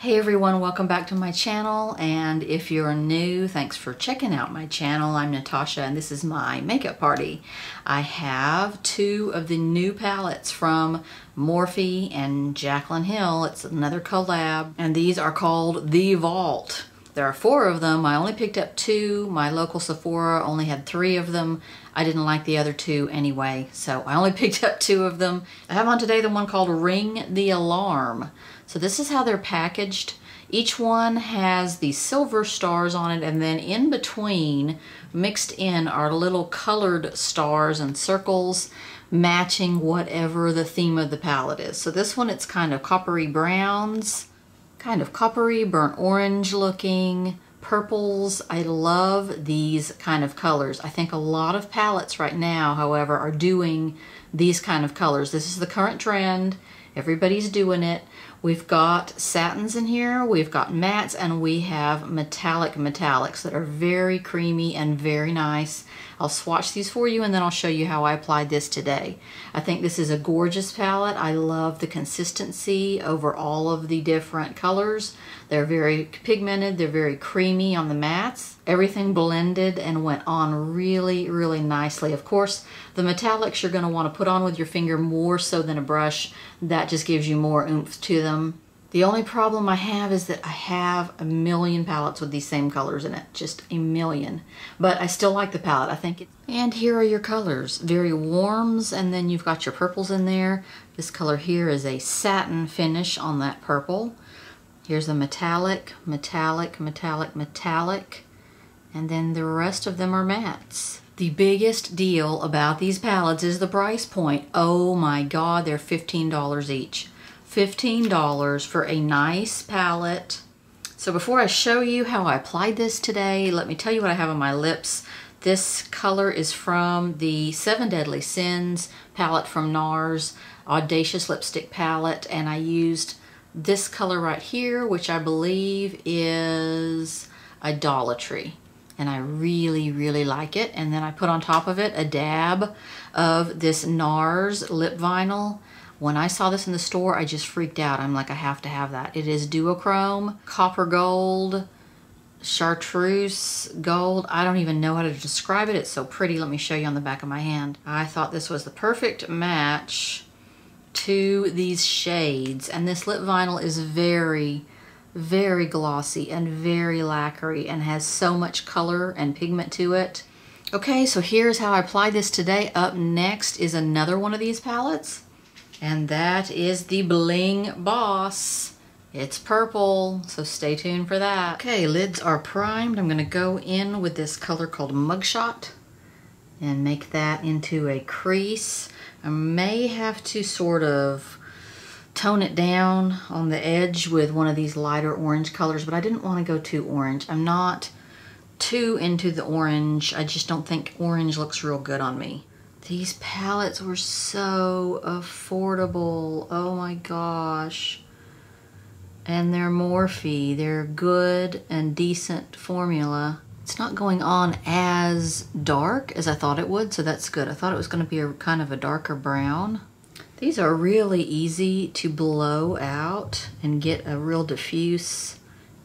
Hey everyone, welcome back to my channel, and if you're new, thanks for checking out my channel. I'm Natasha and this is my makeup party. I have two of the new palettes from Morphe and Jaclyn Hill. It's another collab, and these are called The Vault. There are 4 of them. I only picked up 2. My local Sephora only had 3 of them. I didn't like the other 2 anyway, so I only picked up 2 of them. I have on today the one called Ring the Alarm. So this is how they're packaged. Each one has these silver stars on it, and then in between, mixed in, are little colored stars and circles matching whatever the theme of the palette is. So this one, it's kind of coppery browns, kind of coppery, burnt orange looking, purples. I love these kind of colors. I think a lot of palettes right now, however, are doing these kind of colors. This is the current trend. Everybody's doing it. We've got satins in here, we've got mattes, and we have metallics that are very creamy and very nice. I'll swatch these for you and then I'll show you how I applied this today. I think this is a gorgeous palette. I love the consistency over all of the different colors. They're very pigmented, they're very creamy on the mattes. Everything blended and went on really, really nicely. Of course, the metallics you're going to want to put on with your finger more so than a brush. That just gives you more oomph to them. The only problem I have is that I have a million palettes with these same colors in it. Just a million. But I still like the palette. I think and here are your colors. Very warms, and then you've got your purples in there. This color here is a satin finish on that purple. Here's a metallic, metallic, metallic, metallic, and then the rest of them are mattes. The biggest deal about these palettes is the price point. Oh my God, they're $15 each. $15 for a nice palette. So before I show you how I applied this today, let me tell you what I have on my lips. This color is from the 7 Deadly Sins palette from NARS, Audacious Lipstick palette, and I used this color right here, which I believe is Idolatry. And I really, really like it. And then I put on top of it a dab of this NARS lip vinyl. When I saw this in the store, I just freaked out. I'm like, I have to have that. It is duochrome, copper gold, chartreuse gold. I don't even know how to describe it. It's so pretty. Let me show you on the back of my hand. I thought this was the perfect match to these shades. And this lip vinyl is very, very glossy and very lacquery and has so much color and pigment to it. Okay, so here's how I applied this today. Up next is another one of these palettes, and that is the Bling Boss. It's purple, so stay tuned for that. Okay, lids are primed. I'm gonna go in with this color called Mugshot and make that into a crease. I may have to sort of tone it down on the edge with one of these lighter orange colors, but I didn't want to go too orange. I'm not too into the orange. I just don't think orange looks real good on me. These palettes were so affordable. Oh my gosh. And they're Morphe. They're good and decent formula. It's not going on as dark as I thought it would, so that's good. I thought it was going to be a kind of a darker brown. These are really easy to blow out and get a real diffuse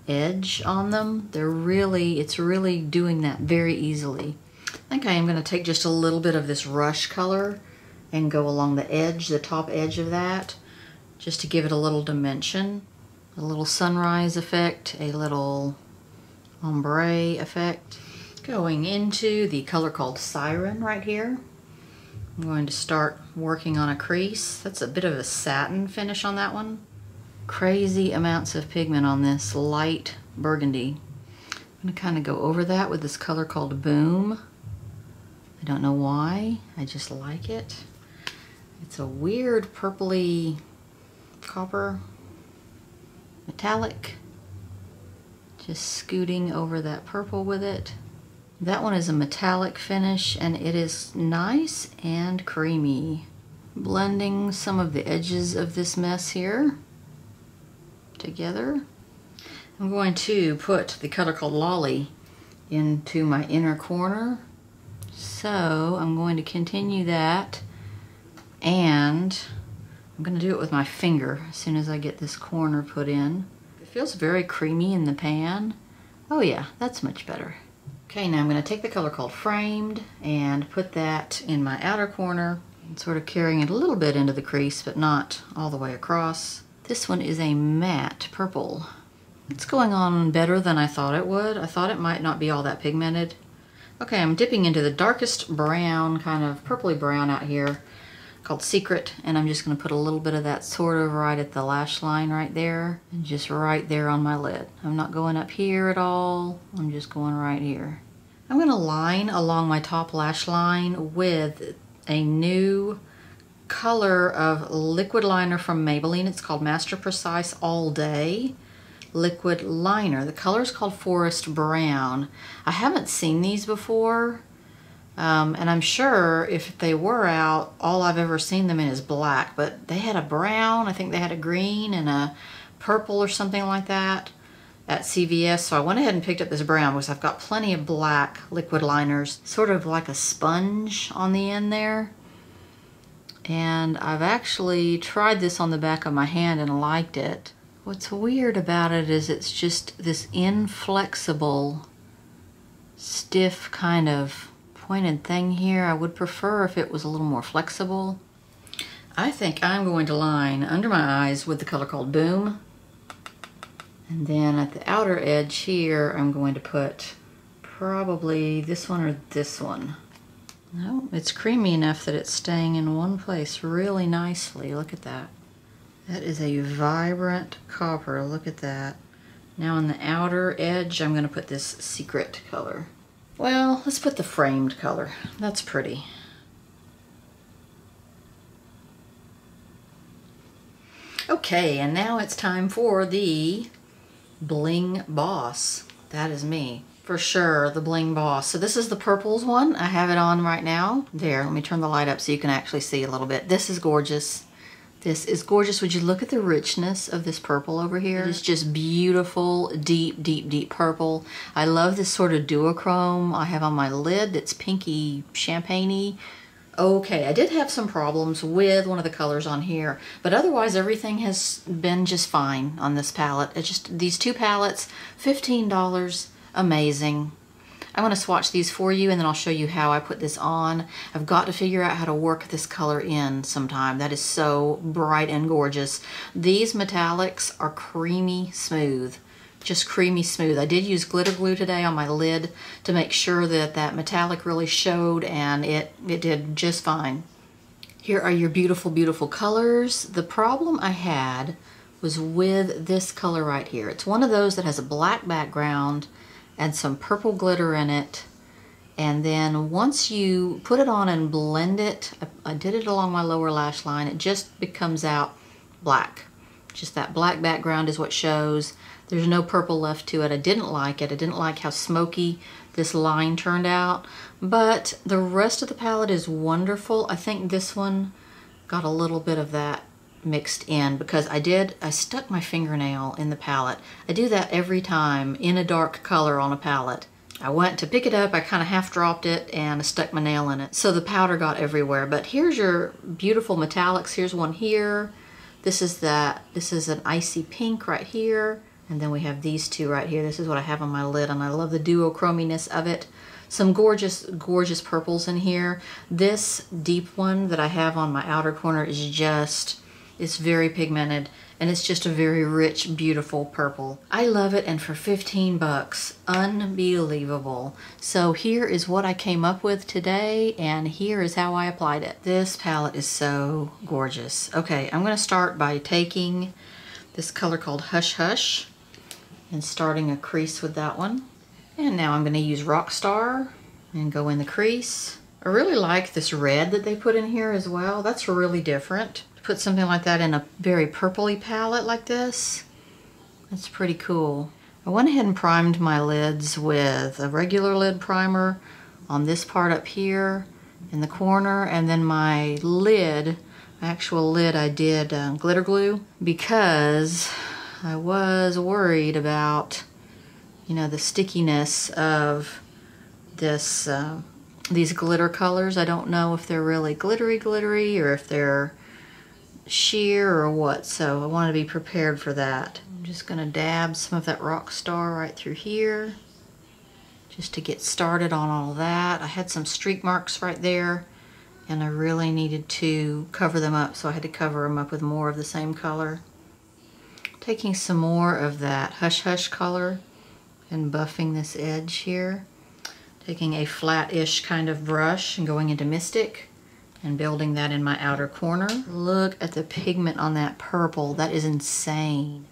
edge on them. It's really doing that very easily. I think I am going to take just a little bit of this Rush color and go along the edge, the top edge of that, just to give it a little dimension, a little sunrise effect, a little ombre effect. Going into the color called Siren right here. I'm going to start working on a crease. That's a bit of a satin finish on that one. Crazy amounts of pigment on this light burgundy. I'm going to kind of go over that with this color called Boom. I don't know why, I just like it. It's a weird purpley copper metallic. Just scooting over that purple with it. That one is a metallic finish and it is nice and creamy. Blending some of the edges of this mess here together. I'm going to put the color called Lolly into my inner corner. So I'm going to continue that, and I'm going to do it with my finger as soon as I get this corner put in. feels very creamy in the pan. Oh yeah, that's much better. Okay, now I'm going to take the color called Framed and put that in my outer corner, and sort of carrying it a little bit into the crease, but not all the way across. This one is a matte purple. It's going on better than I thought it would. I thought it might not be all that pigmented. Okay, I'm dipping into the darkest brown, kind of purpley brown out here, called Secret, and I'm just going to put a little bit of that sort of right at the lash line right there, and just right there on my lid. I'm not going up here at all, I'm just going right here. I'm going to line along my top lash line with a new color of liquid liner from Maybelline. It's called Master Precise All Day Liquid Liner. The color is called Forest Brown. I haven't seen these before. And I'm sure if they were out, all I've ever seen them in is black, but they had a brown, I think they had a green and a purple or something like that at CVS. So I went ahead and picked up this brown because I've got plenty of black liquid liners, sort of like a sponge on the end there. And I've actually tried this on the back of my hand and liked it. What's weird about it is it's just this inflexible, stiff kind of pointed thing here. I would prefer if it was a little more flexible. I think I'm going to line under my eyes with the color called Boom. And then at the outer edge here, I'm going to put probably this one or this one. No, it's creamy enough that it's staying in one place really nicely. Look at that. That is a vibrant copper. Look at that. Now on the outer edge, I'm going to put this Secret color. Well, let's put the Framed color. That's pretty. Okay, and now it's time for the Bling Boss. That is me. For sure, the Bling Boss. So this is the purples one. I have it on right now. There, let me turn the light up so you can actually see a little bit. This is gorgeous. This is gorgeous. Would you look at the richness of this purple over here? It's just beautiful, deep, deep, deep purple. I love this sort of duochrome I have on my lid that's pinky champagne-y. Okay, I did have some problems with one of the colors on here, but otherwise everything has been just fine on this palette. It's just these two palettes, $15, amazing. I'm going to swatch these for you and then I'll show you how I put this on. I've got to figure out how to work this color in sometime. That is so bright and gorgeous. These metallics are creamy smooth. Just creamy smooth. I did use glitter glue today on my lid to make sure that that metallic really showed, and it did just fine. Here are your beautiful, beautiful colors. The problem I had was with this color right here. It's one of those that has a black background and some purple glitter in it, and then once you put it on and blend it, I did it along my lower lash line, it just becomes out black. Just that black background is what shows. There's no purple left to it. I didn't like it. I didn't like how smoky this line turned out, but the rest of the palette is wonderful. I think this one got a little bit of that mixed in because I stuck my fingernail in the palette. I do that every time in a dark color on a palette. I went to pick it up, I kind of half dropped it, and I stuck my nail in it. So the powder got everywhere. But here's your beautiful metallics. Here's one here. This is an icy pink right here. And then we have these two right here. This is what I have on my lid, and I love the duochrominess of it. Some gorgeous, gorgeous purples in here. This deep one that I have on my outer corner is just, it's very pigmented, and it's just a very rich, beautiful purple. I love it, and for 15 bucks, unbelievable. So here is what I came up with today, and here is how I applied it. This palette is so gorgeous. Okay, I'm gonna start by taking this color called Hush Hush and starting a crease with that one. And now I'm gonna use Rockstar and go in the crease. I really like this red that they put in here as well. That's really different. Put something like that in a very purpley palette like this. That's pretty cool. I went ahead and primed my lids with a regular lid primer on this part up here in the corner, and then my lid, actual lid, I did glitter glue because I was worried about, you know, the stickiness of this these glitter colors. I don't know if they're really glittery or if they're sheer or what, so I want to be prepared for that. I'm just going to dab some of that rock star right through here just to get started on all that. I had some streak marks right there and I really needed to cover them up, so I had to cover them up with more of the same color. Taking some more of that Hush Hush color and buffing this edge here. Taking a flat-ish kind of brush and going into Mystic and building that in my outer corner. Look at the pigment on that purple. That is insane.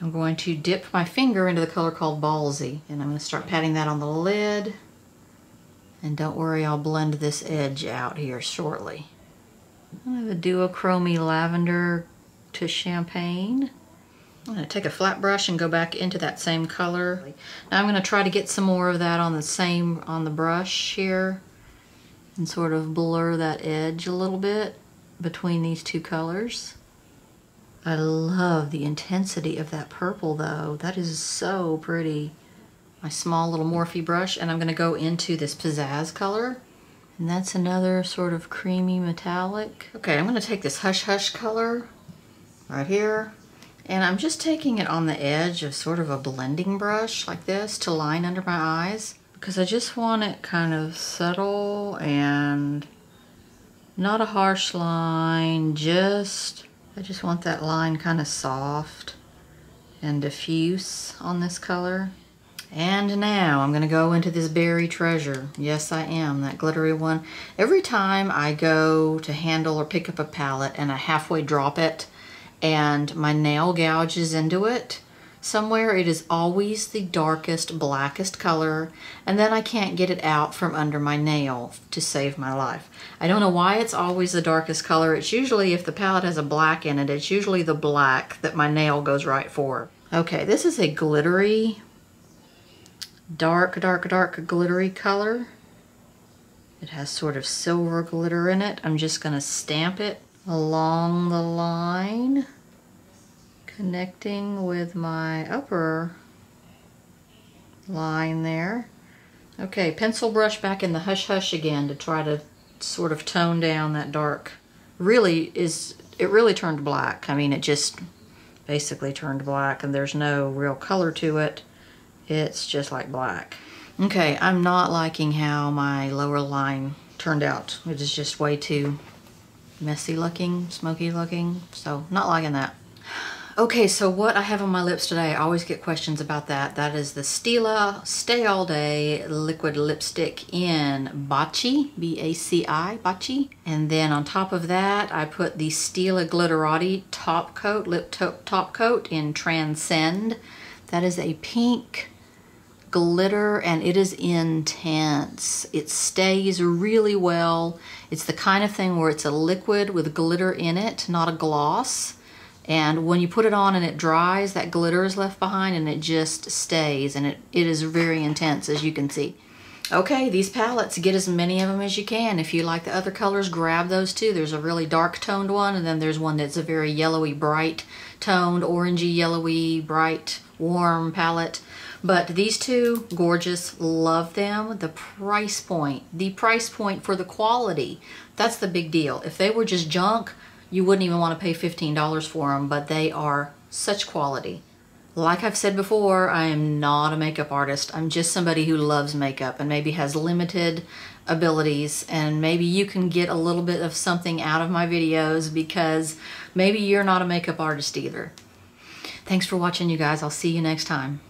I'm going to dip my finger into the color called Ballsy, and I'm going to start patting that on the lid. And don't worry, I'll blend this edge out here shortly. I have a duochrome lavender to champagne. I'm going to take a flat brush and go back into that same color. Now I'm going to try to get some more of that on the brush here and sort of blur that edge a little bit between these two colors. I love the intensity of that purple though. That is so pretty. My small little Morphe brush, and I'm going to go into this pizzazz color. And that's another sort of creamy metallic. Okay, I'm going to take this Hush Hush color right here. And I'm just taking it on the edge of sort of a blending brush like this to line under my eyes, because I just want it kind of subtle and not a harsh line, I just want that line kind of soft and diffuse on this color. And now I'm going to go into this Berry Treasure. Yes, I am, that glittery one. Every time I go to handle or pick up a palette and I halfway drop it and my nail gouges into it somewhere, it is always the darkest, blackest color, and then I can't get it out from under my nail to save my life. I don't know why it's always the darkest color. It's usually, if the palette has a black in it, it's usually the black that my nail goes right for. Okay, this is a glittery, dark glittery color. It has sort of silver glitter in it. I'm just gonna stamp it along the line, connecting with my upper line there. Okay, pencil brush back in the Hush Hush again to try to sort of tone down that dark. It really turned black. I mean, it just basically turned black and there's no real color to it. It's just like black. Okay, I'm not liking how my lower line turned out. It is just way too messy looking, smoky looking, so not liking that. Okay, so what I have on my lips today, I always get questions about that. That is the Stila Stay All Day Liquid Lipstick in Baci, B-A-C-I, Baci. And then on top of that, I put the Stila Glitterati top coat, top coat in Transcend. That is a pink glitter and it is intense. It stays really well. It's the kind of thing where it's a liquid with glitter in it, not a gloss. And when you put it on and it dries, that glitter is left behind and it just stays, and it is very intense, as you can see. Okay, these palettes, get as many of them as you can. If you like the other colors, grab those too. There's a really dark toned one, and then there's one that's a very yellowy, bright toned, orangey, yellowy, bright, warm palette. But these two, gorgeous, love them. The price point for the quality, that's the big deal. If they were just junk, you wouldn't even want to pay $15 for them, but they are such quality. Like I've said before, I am not a makeup artist. I'm just somebody who loves makeup and maybe has limited abilities, and maybe you can get a little bit of something out of my videos because maybe you're not a makeup artist either. Thanks for watching, you guys. I'll see you next time.